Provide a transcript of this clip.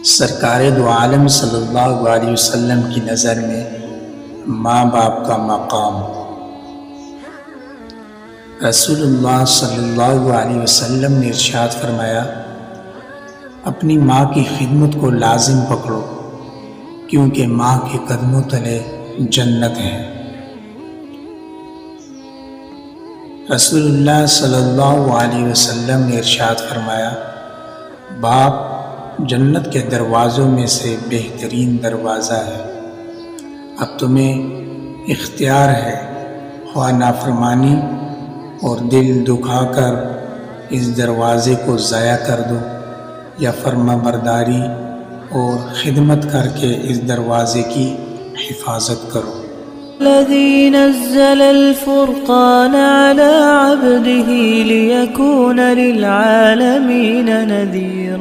سرکار دو عالم صلی اللہ علیہ وسلم کی نظر میں ماں باپ کا مقام۔ رسول اللہ صلی اللہ علیہ وسلم نے ارشاد فرمایا، اپنی ماں کی خدمت کو لازم پکڑو کیونکہ ماں کے قدموں تلے جنت ہے۔ رسول اللہ صلی اللہ علیہ وسلم نے ارشاد فرمایا، باپ جنت کے دروازوں میں سے بہترین دروازہ ہے۔ اب تمہیں اختیار ہے، خواہ نافرمانی اور دل دکھا کر اس دروازے کو ضائع کر دو یا فرما برداری اور خدمت کر کے اس دروازے کی حفاظت کرو۔ الذي نزل الفرقان على عبده ليكون للعالمين نذيرا